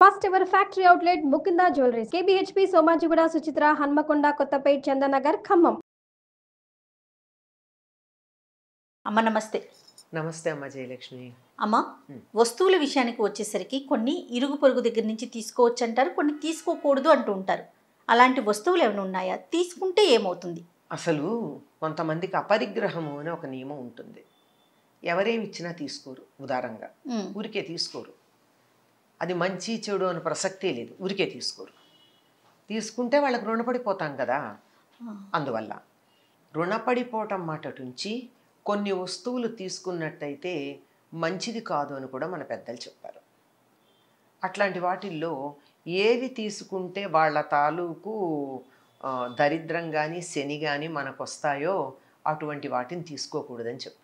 First ever factory outlet Mukinda Jewelries, KBHP, Somajigura, Suchitra, Hanmakonda, Kottapet, Chandanagar, Khammam. అమ్మ నమస్తే. నమస్తే అమ్మ జయలక్ష్మి. అమ్మ, వస్తువుల విషయానికి వచ్చేసరికి కొన్ని ఇరుగు పొరుగు దగ్గర నుంచి తీసుకోవచ్చు అంటారు, కొన్ని తీసుకోకూడదు అంటూ ఉంటారు. అలాంటి వస్తువులు ఏమైనా ఉన్నాయా? తీసుకుంటే ఏమవుతుంది? అసలు కొంతమందికి అపరిగ్రహము అని ఒక నియమం ఉంటుంది. ఎవరేమి ఇచ్చినా తీసుకోరు, ఉదారంగా ఊరికే తీసుకోరు. అది మంచి చెడు అని ప్రసక్తే లేదు, ఊరికే తీసుకోరు. తీసుకుంటే వాళ్ళకి రుణపడిపోతాం కదా. అందువల్ల రుణపడిపోవటం మాటటుంచి కొన్ని వస్తువులు తీసుకున్నట్టయితే మంచిది కాదు అని కూడా మన పెద్దలు చెప్పారు. అట్లాంటి వాటిల్లో ఏవి తీసుకుంటే వాళ్ళ తాలూకు దరిద్రం కానీ శని కానీ మనకు వస్తాయో అటువంటి వాటిని తీసుకోకూడదని చెప్పారు.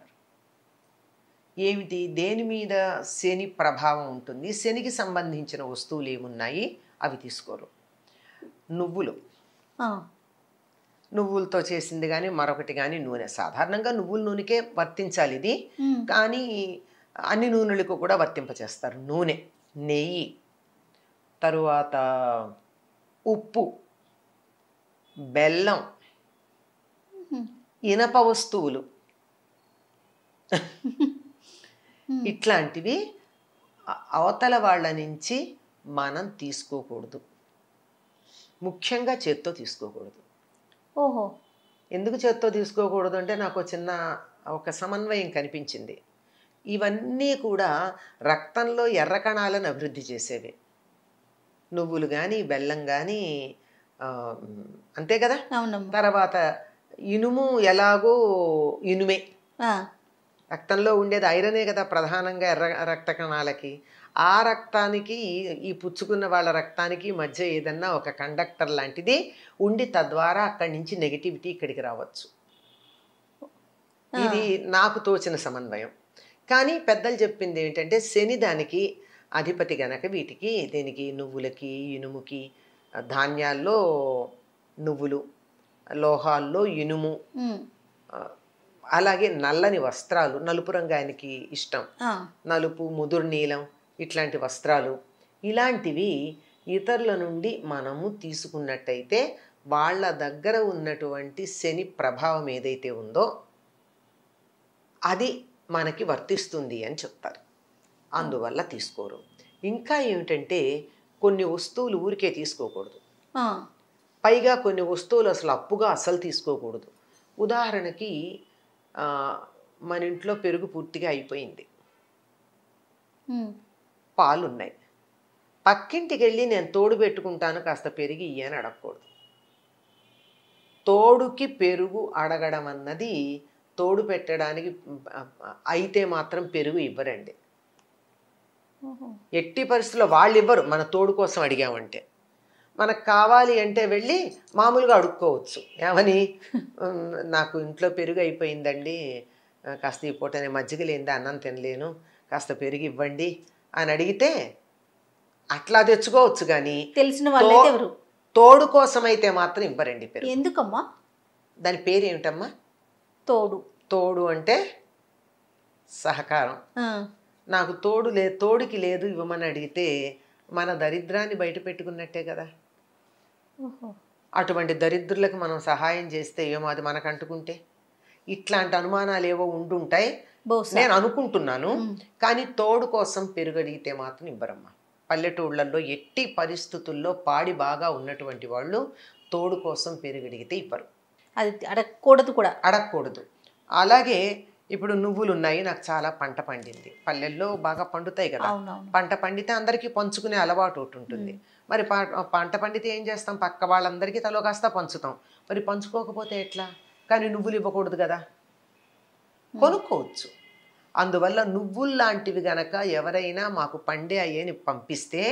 ఏమిటి, దేని మీద శని ప్రభావం ఉంటుంది, శనికి సంబంధించిన వస్తువులు ఏమున్నాయి అవి తీసుకోరు. నువ్వులు, నువ్వులతో చేసింది కానీ మరొకటి కానీ నూనె, సాధారణంగా నువ్వుల నూనెకే వర్తించాలి ఇది, కానీ అన్ని నూనెలకు కూడా వర్తింపచేస్తారు. నూనె, నెయ్యి, తరువాత ఉప్పు, బెల్లం, ఇనప వస్తువులు, ఇట్లాంటివి అవతల వాళ్ళ నుంచి మనం తీసుకోకూడదు. ముఖ్యంగా చేత్తో తీసుకోకూడదు. ఓహో, ఎందుకు చేత్తో తీసుకోకూడదు అంటే నాకు ఒక సమన్వయం కనిపించింది. ఇవన్నీ కూడా రక్తంలో ఎర్ర కణాలను అభివృద్ధి చేసేవి. నువ్వులు కానీ బెల్లం కానీ అంతే కదా. తర్వాత ఇనుము ఎలాగో ఇనుమే, రక్తంలో ఉండేది ఐరనే కదా ప్రధానంగా ఎర్ర రక్త కణాలకి. ఆ రక్తానికి ఈ పుచ్చుకున్న వాళ్ళ రక్తానికి మధ్య ఏదన్నా ఒక కండక్టర్ లాంటిది ఉండి తద్వారా అక్కడి నుంచి నెగిటివిటీ ఇక్కడికి రావచ్చు. ఇది నాకు తోచిన సమన్వయం. కానీ పెద్దలు చెప్పింది ఏంటంటే శని దానికి అధిపతి గనక వీటికి, దీనికి నువ్వులకి, ఇనుముకి, ధాన్యాల్లో నువ్వులు, లోహాల్లో ఇనుము, అలాగే నల్లని వస్త్రాలు, నలుపు రంగు ఆయనకి ఇష్టం, నలుపు, ముదురు నీలం, ఇట్లాంటి వస్త్రాలు, ఇలాంటివి ఇతరుల నుండి మనము తీసుకున్నట్టయితే వాళ్ళ దగ్గర ఉన్నటువంటి శని ప్రభావం ఏదైతే ఉందో అది మనకి వర్తిస్తుంది అని చెప్తారు. అందువల్ల తీసుకోరు. ఇంకా ఏమిటంటే కొన్ని వస్తువులు ఊరికే తీసుకోకూడదు. పైగా కొన్ని వస్తువులు అసలు అప్పుగా అసలు తీసుకోకూడదు. ఉదాహరణకి మన ఇంట్లో పెరుగు పూర్తిగా అయిపోయింది, పాలున్నాయి, పక్కింటికి వెళ్ళి నేను తోడు పెట్టుకుంటాను కాస్త పెరుగు ఇయ్యని అడగకూడదు. తోడుకి పెరుగు అడగడం అన్నది తోడు పెట్టడానికి అయితే మాత్రం పెరుగు ఇవ్వరండి. ఎట్టి పరిస్థితుల్లో వాళ్ళు ఇవ్వరు. మన తోడు కోసం అడిగామంటే మనకు కావాలి అంటే వెళ్ళి మామూలుగా అడుక్కోవచ్చు. ఏమని, నాకు ఇంట్లో పెరుగు అయిపోయిందండి, కాస్త ఈ పూట నేను మజ్జిగ లేనిదే అన్నం తినలేను, కాస్త పెరుగు ఇవ్వండి అని అడిగితే అట్లా తెచ్చుకోవచ్చు. కానీ తెలిసిన వాళ్ళు తోడు కోసం అయితే మాత్రం ఇవ్వరండి పెరుగు. ఎందుకమ్మా? దాని పేరు ఏమిటమ్మా? తోడు. తోడు అంటే సహకారం. నాకు తోడుకి లేదు ఇవ్వమని అడిగితే మన దరిద్రాన్ని బయట పెట్టుకున్నట్టే కదా. అటువంటి దరిద్రులకు మనం సహాయం చేస్తే ఏమో అది మనకు అంటుకుంటే ఇట్లాంటి అనుమానాలు ఏవో ఉండుంటాయి నేను అనుకుంటున్నాను. కానీ తోడు కోసం పెరుగు అడిగితే మాత్రం ఇవ్వరమ్మా. పల్లెటూళ్ళల్లో ఎట్టి పరిస్థితుల్లో పాడి బాగా ఉన్నటువంటి వాళ్ళు తోడు కోసం పెరుగు అడిగితే ఇవ్వరు. అది అడగకూడదు కూడా, అడగకూడదు. అలాగే ఇప్పుడు నువ్వులు ఉన్నాయి, నాకు చాలా పంట పండింది, పల్లెల్లో బాగా పండుతాయి కదా. పంట పండితే అందరికీ పంచుకునే అలవాటు ఒకటి ఉంటుంది. మరి పంట పండితే ఏం చేస్తాం, పక్క వాళ్ళందరికీ తలో కాస్త పంచుతాం. మరి పంచుకోకపోతే ఎట్లా? కానీ నువ్వులు ఇవ్వకూడదు కదా, కొనుక్కోవచ్చు. అందువల్ల నువ్వులు లాంటివి గనక ఎవరైనా మాకు పండే అయ్యేని పంపిస్తే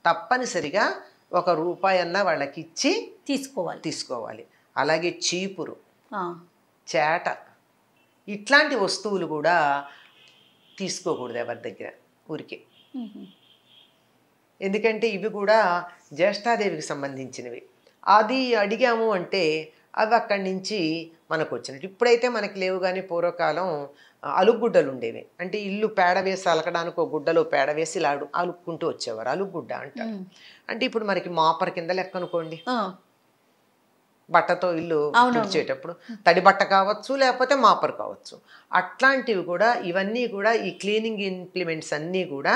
తప్పనిసరిగా ₹1 అన్నా వాళ్ళకి ఇచ్చి తీసుకోవాలి. అలాగే చీపురు, చేట, ఇట్లాంటి వస్తువులు కూడా తీసుకోకూడదు ఎవరి దగ్గర ఊరికే. ఎందుకంటే ఇవి కూడా జ్యేష్ఠాదేవికి సంబంధించినవి. అది అడిగాము అంటే అవి అక్కడి నుంచి మనకు వచ్చినట్టు. ఇప్పుడైతే మనకి లేవు, కానీ పూర్వకాలం అలుగుగుడ్డలు ఉండేవి. అంటే ఇల్లు పేడ వేసి అలకడానికి ఒక గుడ్డలో పేడ వేసి ఇలా అలుక్కుంటూ వచ్చేవారు, అలుగుగుడ్డ అంటారు. అంటే ఇప్పుడు మనకి మాపర్ కింద లెక్క అనుకోండి, బట్టతో ఇల్లు తుడిచేటప్పుడు తడి బట్ట కావచ్చు, లేకపోతే మాపర్ కావచ్చు. అట్లాంటివి కూడా, ఇవన్నీ కూడా ఈ క్లీనింగ్ ఇంప్లిమెంట్స్ అన్నీ కూడా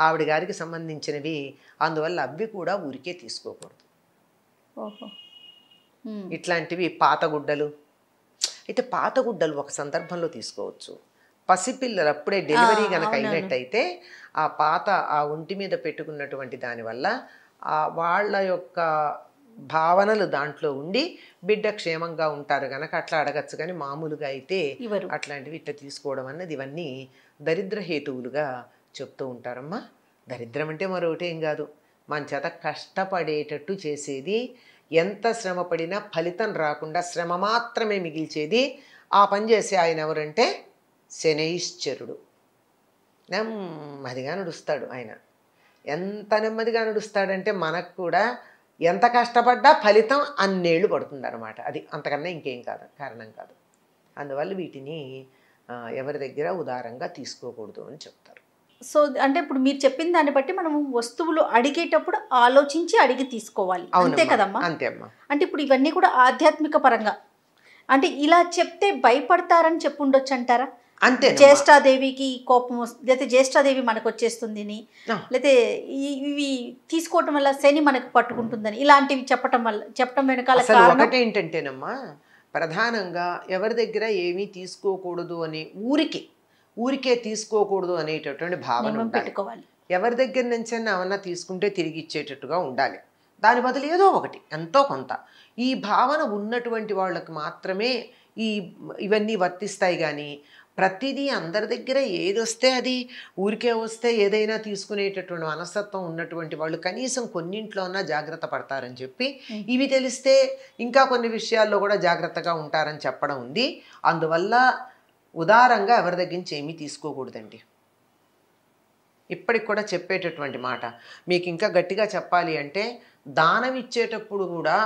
ఆవిడ గారికి సంబంధించినవి. అందువల్ల అవి కూడా ఊరికే తీసుకోకూడదు. ఇట్లాంటివి పాత గుడ్డలు అయితే, పాత గుడ్డలు ఒక సందర్భంలో తీసుకోవచ్చు. పసిపిల్లలు అప్పుడే డెలివరీ కనుక అయినట్టయితే ఆ పాత ఆ ఒంటి మీద పెట్టుకున్నటువంటి దానివల్ల వాళ్ళ యొక్క భావనలు దాంట్లో ఉండి బిడ్డ క్షేమంగా ఉంటారు కనుక అట్లా అడగచ్చు. కానీ మామూలుగా అయితే అట్లాంటివి ఇట్లా తీసుకోవడం అన్నది ఇవన్నీ దరిద్ర హేతువులుగా చెప్తూ ఉంటారమ్మా. దరిద్రం అంటే మరొకటి ఏం కాదు, మన చేత కష్టపడేటట్టు చేసేది, ఎంత శ్రమ పడినా ఫలితం రాకుండా శ్రమ మాత్రమే మిగిల్చేది. ఆ పని చేసే ఆయన ఎవరంటే శనైశ్చరుడు. నెమ్మదిగా నడుస్తాడు ఆయన. ఎంత నెమ్మదిగా నడుస్తాడంటే మనకు కూడా ఎంత కష్టపడ్డా ఫలితం అన్నేళ్ళు పడుతుంది అనమాట. అది అంతకన్నా ఇంకేం కాదు, కారణం కాదు. అందువల్ల వీటిని ఎవరి దగ్గర ఉదారంగా తీసుకోకూడదు అని చెప్తారు. సో అంటే ఇప్పుడు మీరు చెప్పిన దాన్ని బట్టి మనం వస్తువులు అడిగేటప్పుడు ఆలోచించి అడిగి తీసుకోవాలి, అంతే కదమ్మా? అంతే అమ్మా. అంటే ఇప్పుడు ఇవన్నీ కూడా ఆధ్యాత్మిక పరంగా, అంటే ఇలా చెప్తే భయపడతారని చెప్పుండొచ్చు అంటారా? అంతే. జ్యేష్ఠాదేవికి కోపం వస్తుంది, లేకపోతే జ్యేష్ఠాదేవి మనకు వచ్చేస్తుంది, లేకపోతే ఇవి తీసుకోవటం వల్ల శని మనకు పట్టుకుంటుందని, ఇలాంటివి చెప్పటం వెనకాల ఒకటి ఏంటంటేనమ్మా, ప్రధానంగా ఎవరి దగ్గర ఏమీ తీసుకోకూడదు అని ఊరికే తీసుకోకూడదు అనేటటువంటి భావన పెట్టుకోవాలి. ఎవరి దగ్గర నుంచి ఏమన్నా తీసుకుంటే తిరిగి ఇచ్చేటట్టుగా ఉండాలి. దాని బదులు ఏదో ఒకటి ఎంతో కొంత ఈ భావన ఉన్నటువంటి వాళ్ళకి మాత్రమే ఇవన్నీ వర్తిస్తాయి. కానీ ప్రతిదీ అందరి దగ్గర ఏది వస్తే అది ఊరికే వస్తే ఏదైనా తీసుకునేటటువంటి మనస్తత్వం ఉన్నటువంటి వాళ్ళు కనీసం కొన్నింట్లో అన్నా జాగ్రత్త పడతారని చెప్పి, ఇవి తెలిస్తే ఇంకా కొన్ని విషయాల్లో కూడా జాగ్రత్తగా ఉంటారని చెప్పడం ఉంది. అందువల్ల ఉదారంగా ఎవరి దగ్గర నుంచి ఏమీ తీసుకోకూడదండి. ఇప్పటికి కూడా చెప్పేటటువంటి మాట మీకు ఇంకా గట్టిగా చెప్పాలి అంటే, దానం ఇచ్చేటప్పుడు కూడా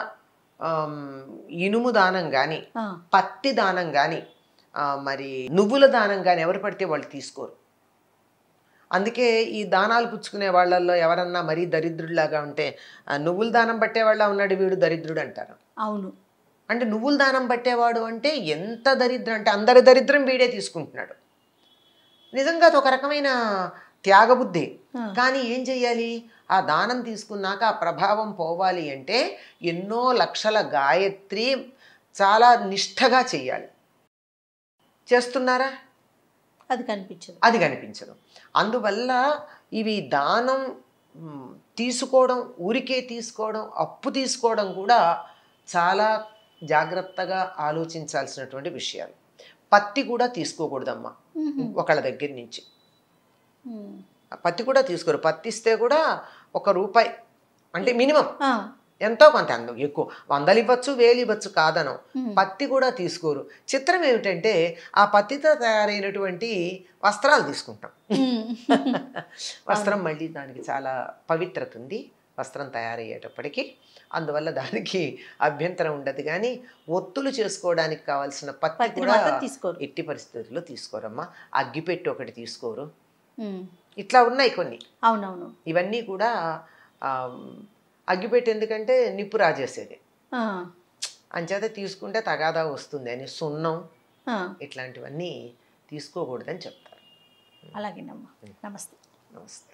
ఇనుము దానం కానీ, పత్తి దానం కానీ, మరి నువ్వుల దానం కానీ ఎవరు పడితే వాళ్ళు తీసుకోరు. అందుకే ఈ దానాలు పుచ్చుకునే వాళ్ళల్లో ఎవరన్నా మరీ దరిద్రుడిలాగా ఉంటే, నువ్వుల దానం పట్టేవాళ్ళ ఉన్నాడు వీడు దరిద్రుడు అంటారు. అవును. అంటే నువ్వుల దానం పట్టేవాడు అంటే ఎంత దరిద్రం అంటే అందరి దరిద్రం వీడే తీసుకుంటున్నాడు. నిజంగా అది ఒక రకమైన త్యాగబుద్ధి. కానీ ఏం చెయ్యాలి, ఆ దానం తీసుకున్నాక ఆ ప్రభావం పోవాలి అంటే ఎన్నో లక్షల గాయత్రి చాలా నిష్ఠగా చెయ్యాలి. చేస్తున్నారా? అది కనిపించదు. అందువల్ల ఇవి దానం తీసుకోవడం, ఊరికే తీసుకోవడం, అప్పు తీసుకోవడం కూడా చాలా జాగ్రత్తగా ఆలోచించాల్సినటువంటి విషయాలు. పత్తి కూడా తీసుకోకూడదమ్మా ఒకళ్ళ దగ్గర నుంచి. పత్తి కూడా తీసుకోరు. పత్తి ఇస్తే కూడా ₹1 అంటే మినిమం, ఎంతో కొంత, ఎక్కువ 100 ఇవ్వచ్చు, 1000 ఇవ్వచ్చు, కాదనం. పత్తి కూడా తీసుకోరు. చిత్రం ఏమిటంటే ఆ పత్తితో తయారైనటువంటి వస్త్రాలు తీసుకుంటాం. వస్త్రం మళ్ళీ దానికి చాలా పవిత్రత ఉంది వస్త్రం తయారయ్యేటప్పటికి. అందువల్ల దానికి అభ్యంతరం ఉండదు. కానీ ఒత్తులు చేసుకోవడానికి కావాల్సిన పత్తి కూడా ఎట్టి పరిస్థితుల్లో తీసుకోరమ్మా. అగ్గిపెట్టి ఒకటి తీసుకోరు. ఇట్లా ఉన్నాయి కొన్ని. అవునవును. ఇవన్నీ కూడా అగ్గిపెట్టి ఎందుకంటే నిప్పు రాజేసేది, అంచేత తీసుకుంటే తగాదా వస్తుంది అని సున్నం ఇట్లాంటివన్నీ తీసుకోకూడదని చెప్తారు. అలాగేనమ్మా. నమస్తే. నమస్తే.